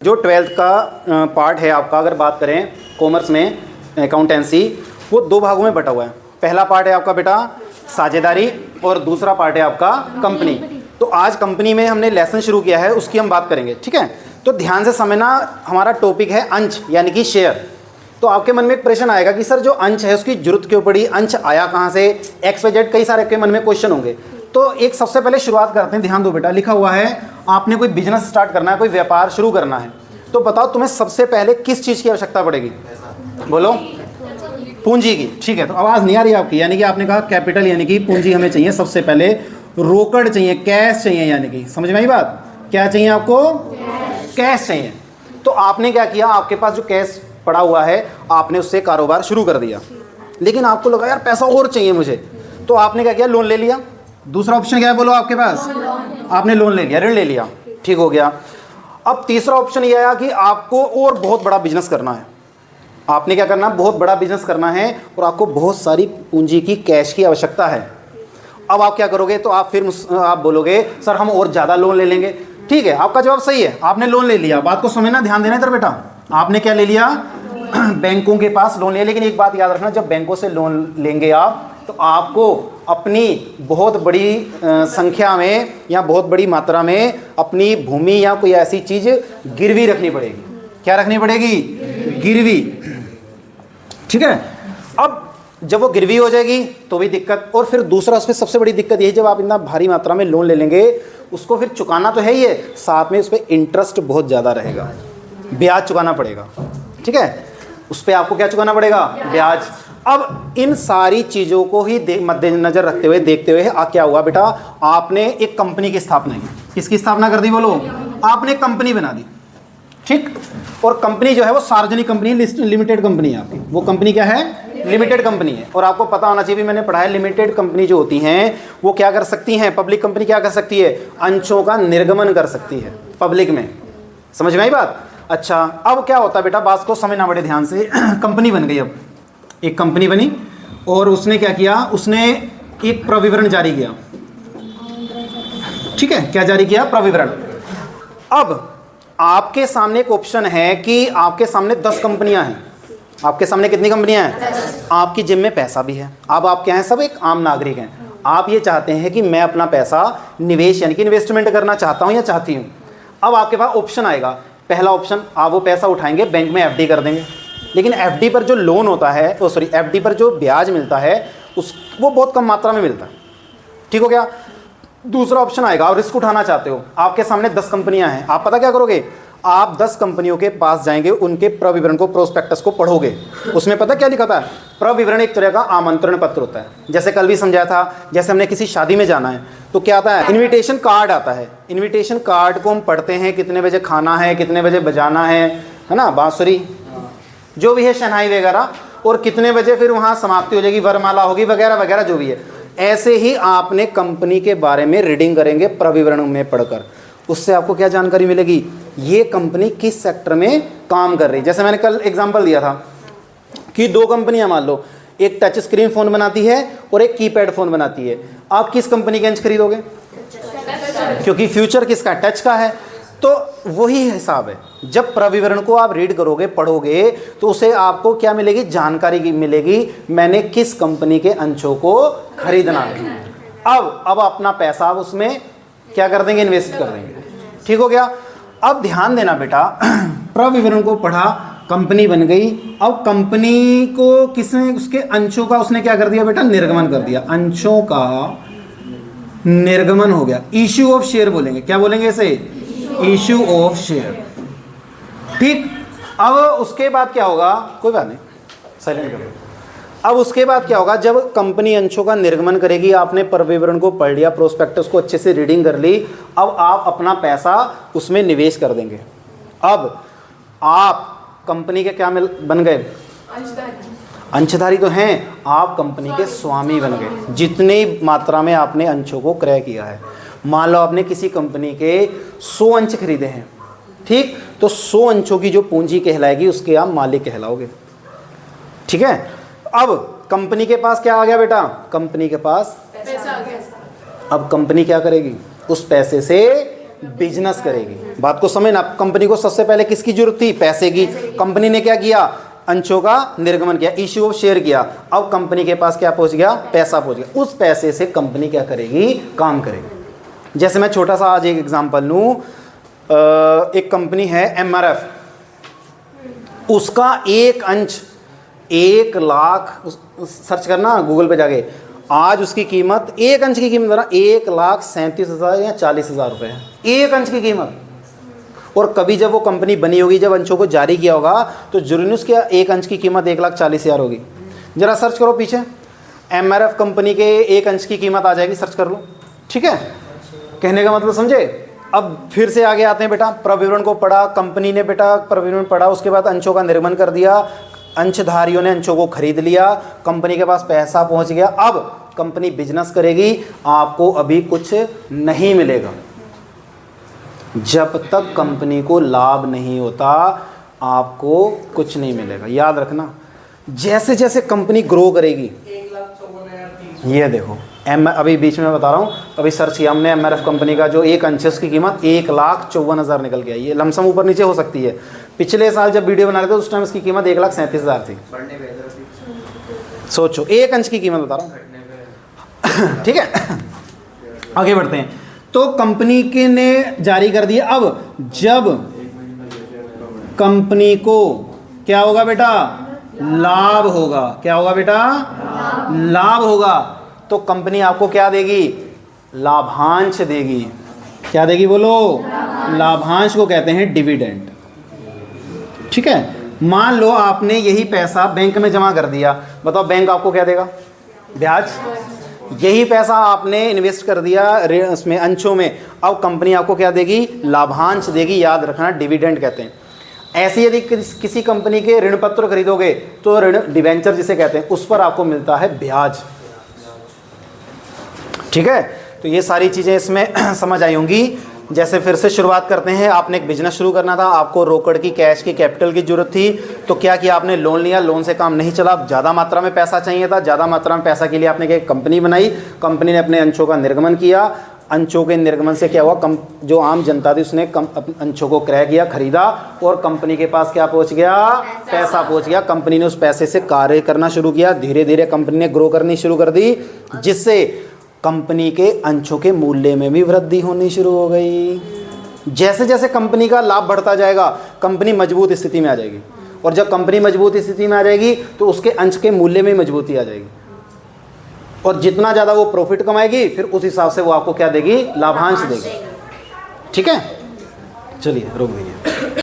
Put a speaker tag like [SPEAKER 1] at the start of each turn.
[SPEAKER 1] जो 12th का part है आपका, अगर बात करें कॉमर्स में अकाउंटेंसी, वो दो भागों में बटा हुआ है। पहला पार्ट है आपका बेटा साझेदारी और दूसरा पार्ट है आपका कंपनी। तो आज कंपनी में हमने लेसन शुरू किया है, उसकी हम बात करेंगे, ठीक है। तो ध्यान से समझना, हमारा टॉपिक है अंश यानी कि शेयर। तो आपके मन में एक प्रश्न आएगा कि सर जो अंश है उसकी जरूरत क्यों पड़ी, अंश आया कहाँ से, एक्स वाई जेड, कई सारे आपके मन में क्वेश्चन होंगे। तो एक सबसे पहले शुरुआत करते हैं। ध्यान दो बेटा, लिखा हुआ है आपने कोई बिजनेस स्टार्ट करना है, कोई व्यापार शुरू करना है, तो बताओ तुम्हें सबसे पहले किस चीज़ की आवश्यकता पड़ेगी, बोलो। पूंजी की, ठीक है। तो आवाज़ नहीं आ रही आपकी, यानी कि आपने कहा कैपिटल यानी कि पूंजी हमें चाहिए। सबसे पहले रोकड़ चाहिए, कैश चाहिए, यानी कि समझ में आई बात, क्या चाहिए आपको, कैश चाहिए। तो आपने क्या किया, आपके पास जो कैश पड़ा हुआ है आपने उससे कारोबार शुरू कर दिया, लेकिन आपको लगा यार पैसा और चाहिए मुझे, तो आपने क्या किया, लोन ले लिया। दूसरा ऑप्शन क्या है बोलो आपके पास, आपने लोन ले लिया, ऋण ले लिया, ठीक हो गया। अब तीसरा ऑप्शन ये आया कि आपको और बहुत बड़ा बिजनेस करना है। आपने क्या करना, बहुत बड़ा बिजनेस करना है और आपको बहुत सारी पूंजी की, कैश की आवश्यकता है। अब आप क्या करोगे, तो आप फिर आप बोलोगे सर हम और ज़्यादा लोन ले लेंगे। ठीक है, आपका जवाब सही है, आपने लोन ले लिया। बात को समझना, ध्यान देना इधर बेटा, आपने क्या ले लिया, बैंकों के पास लोन लिया। लेकिन एक बात याद रखना, जब बैंकों से लोन लेंगे आप, तो आपको अपनी बहुत बड़ी संख्या में या बहुत बड़ी मात्रा में अपनी भूमि या कोई ऐसी चीज़ गिरवी रखनी पड़ेगी। क्या रखनी पड़ेगी, गिरवी, ठीक है। अब जब वो गिरवी हो जाएगी तो भी दिक्कत, और फिर दूसरा उसमें सबसे बड़ी दिक्कत यही, जब आप इतना भारी मात्रा में लोन ले लेंगे उसको फिर चुकाना तो है ही है, साथ में उस पर इंटरेस्ट बहुत ज़्यादा रहेगा, ब्याज चुकाना पड़ेगा, ठीक है। उस पर आपको क्या चुकाना पड़ेगा, ब्याज। अब इन सारी चीज़ों को ही मद्देनजर रखते हुए, देखते हुए क्या हुआ बेटा, आपने एक कंपनी की स्थापना की। किसकी स्थापना कर दी बोलो, आपने कंपनी बना दी, ठीक। और कंपनी जो है वो सार्वजनिक कंपनी, लिमिटेड कंपनी है आपकी। वो कंपनी क्या है, लिमिटेड कंपनी है। और आपको पता होना चाहिए, मैंने पढ़ा है, लिमिटेड कंपनी जो होती हैं वो क्या कर सकती हैं, पब्लिक कंपनी क्या कर सकती है, अंशों का निर्गमन कर सकती है पब्लिक में। समझ में आई बात। अच्छा, अब क्या होता है बेटा, बात को समझना बड़े ध्यान से। कंपनी बन गई, अब एक कंपनी बनी और उसने क्या किया, उसने एक प्रविवरण जारी किया, ठीक है। क्या जारी किया, प्रविवरण। अब आपके सामने एक ऑप्शन है कि आपके सामने 10 कंपनियां हैं। आपके सामने कितनी कंपनियां हैं, आपकी जेब में पैसा भी है। अब आप क्या हैं, सब एक आम नागरिक हैं। आप ये चाहते हैं कि मैं अपना पैसा निवेश यानी कि इन्वेस्टमेंट करना चाहता हूं या चाहती हूं। अब आपके पास ऑप्शन आएगा, पहला ऑप्शन, आप वो पैसा उठाएंगे बैंक में एफडी कर देंगे। लेकिन एफडी पर जो लोन होता है, एफडी पर जो ब्याज मिलता है वो बहुत कम मात्रा में मिलता है, ठीक हो गया। दूसरा ऑप्शन आएगा, आप रिस्क उठाना चाहते हो, आपके सामने 10 कंपनियां हैं। आप पता क्या करोगे, आप 10 कंपनियों के पास जाएंगे, उनके प्रविवरण को, प्रोस्पेक्टस को पढ़ोगे। उसमें पता क्या लिखा था, प्रविवरण एक तरह का आमंत्रण पत्र होता है। जैसे कल भी समझाया था, जैसे हमने किसी शादी में जाना है तो क्या आता है, इनविटेशन कार्ड आता है। इनविटेशन कार्ड को हम पढ़ते हैं, कितने बजे खाना है, कितने बजे बजाना है ना, बांसुरी जो भी है, शहनाई वगैरह, और कितने बजे फिर वहाँ समाप्ति हो जाएगी, वरमाला होगी, वगैरह वगैरह जो भी है। ऐसे ही आपने कंपनी के बारे में रीडिंग करेंगे प्रविवरण में पढ़कर। उससे आपको क्या जानकारी मिलेगी, ये कंपनी किस सेक्टर में काम कर रही है। जैसे मैंने कल एग्जांपल दिया था कि 2 कंपनियां मान लो, एक टच स्क्रीन फ़ोन बनाती है और एक कीपैड फ़ोन बनाती है। आप किस कंपनी के अंश खरीदोगे, क्योंकि फ्यूचर किसका, टच का है। तो वही हिसाब है, जब प्रविवरण को आप रीड करोगे, पढ़ोगे, तो उसे आपको क्या मिलेगी, जानकारी मिलेगी, मैंने किस कंपनी के अंशों को खरीदना है। अब अपना पैसा आप उसमें क्या कर देंगे, इन्वेस्ट कर देंगे, ठीक हो गया। अब ध्यान देना बेटा, प्रविवरण को पढ़ा, कंपनी बन गई। अब कंपनी को किसने, उसके अंशों का उसने क्या कर दिया बेटा, निर्गमन कर दिया। अंशों का निर्गमन हो गया, इश्यू ऑफ शेयर बोलेंगे। क्या बोलेंगे इसे, इश्यू ऑफ शेयर, ठीक। अब उसके बाद क्या होगा, कोई बात नहीं, साइलेंट करो। अब उसके बाद क्या होगा, जब कंपनी अंशों का निर्गमन करेगी, आपने प्रविवरण को पढ़ लिया, प्रोस्पेक्टस को अच्छे से रीडिंग कर ली, अब आप अपना पैसा उसमें निवेश कर देंगे। अब आप कंपनी के क्या बन गए, अंशधारी तो हैं, आप कंपनी के स्वामी बन गए, जितनी मात्रा में आपने अंशों को क्रय किया है। मान लो आपने किसी कंपनी के 100 अंश खरीदे हैं, ठीक, तो 100 अंशों की जो पूंजी कहलाएगी उसके आप मालिक कहलाओगे, ठीक है। अब कंपनी के पास क्या आ गया बेटा, कंपनी के पास पैसा आ गया। अब कंपनी क्या करेगी, उस पैसे से बिजनेस करेगी। बात को समझना, कंपनी को सबसे पहले किसकी जरूरत थी? पैसे की। कंपनी ने क्या किया? अंशों का निर्गमन किया, इश्यू ऑफ शेयर किया। अब कंपनी के पास क्या पहुंच गया? पैसा पहुंच गया। उस पैसे से कंपनी क्या करेगी? काम करेगी। जैसे मैं छोटा सा आज एक एग्जांपल लूं, एक कंपनी है MRF, उसका एक अंश 1 लाख, सर्च करना गूगल पे जाके, आज उसकी कीमत, एक अंश की कीमत 1,37,000 या 40,000 रुपये है, एक अंश की कीमत। और कभी जब वो कंपनी बनी होगी, जब अंशों को जारी किया होगा, तो जरूर उसके एक अंश की कीमत 1,40,000 होगी। जरा सर्च करो पीछे, MRF कंपनी के एक अंश की कीमत आ जाएगी, सर्च कर लो। ठीक है, कहने का मतलब समझे। अब फिर से आगे आते हैं बेटा, प्रविवरण को पढ़ा कंपनी ने, बेटा प्रविवरण पढ़ा, उसके बाद अंशों का निर्गमन कर दिया, अंशधारियों ने अंशों को खरीद लिया, कंपनी के पास पैसा पहुंच गया। अब कंपनी बिजनेस करेगी, आपको अभी कुछ नहीं मिलेगा। जब तक कंपनी को लाभ नहीं होता आपको कुछ नहीं मिलेगा, याद रखना। जैसे जैसे कंपनी ग्रो करेगी, ये देखो अभी बीच में बता रहा हूँ, अभी सर्च किया हमने MRF कंपनी का, जो एक अंश की कीमत 1,54,000 निकल गया। ये लमसम ऊपर नीचे हो सकती है। पिछले साल जब वीडियो बना रहे थे उस टाइम इसकी कीमत 1,37,000 थी। सोचो, एक अंश की कीमत बता रहा हूँ। ठीक है, आगे बढ़ते हैं। तो कंपनी के ने जारी कर दिया। अब जब कंपनी को क्या होगा बेटा? लाभ होगा। क्या होगा बेटा? लाभ होगा। तो कंपनी आपको क्या देगी? लाभांश देगी। क्या देगी बोलो? लाभांश को कहते हैं डिविडेंड। ठीक है, मान लो आपने यही पैसा बैंक में जमा कर दिया, बताओ बैंक आपको क्या देगा? ब्याज। यही पैसा आपने इन्वेस्ट कर दिया उसमें, अंशों में, अब कंपनी आपको क्या देगी? लाभांश देगी। याद रखना, डिविडेंड कहते हैं। ऐसी यदि किसी कंपनी के ऋण पत्र खरीदोगे तो ऋण डिवेंचर जिसे कहते हैं, उस पर आपको मिलता है ब्याज। ठीक है, तो ये सारी चीज़ें इसमें समझ आई होंगी। जैसे फिर से शुरुआत करते हैं, आपने एक बिजनेस शुरू करना था, आपको रोकड़ की, कैश की, कैपिटल की जरूरत थी, तो क्या किया आपने? लोन लिया। लोन से काम नहीं चला, ज़्यादा मात्रा में पैसा चाहिए था। ज़्यादा मात्रा में पैसा के लिए आपने एक कंपनी बनाई, कंपनी ने अपने अंशों का निर्गमन किया। अंशों के निर्गमन से क्या हुआ? जो आम जनता थी उसने अंशों को क्रय किया, खरीदा, और कंपनी के पास क्या पहुंच गया? पैसा पहुंच गया। कंपनी ने उस पैसे से कार्य करना शुरू किया। धीरे धीरे कंपनी ने ग्रो करनी शुरू कर दी, जिससे कंपनी के अंशों के मूल्य में भी वृद्धि होनी शुरू हो गई। जैसे जैसे कंपनी का लाभ बढ़ता जाएगा, कंपनी मजबूत स्थिति में आ जाएगी, और जब कंपनी मजबूत स्थिति में आ जाएगी तो उसके अंश के मूल्य में मजबूती आ जाएगी, और जितना ज़्यादा वो प्रॉफिट कमाएगी फिर उस हिसाब से वो आपको क्या देगी? लाभांश देगी। ठीक है, चलिए रोक दीजिए।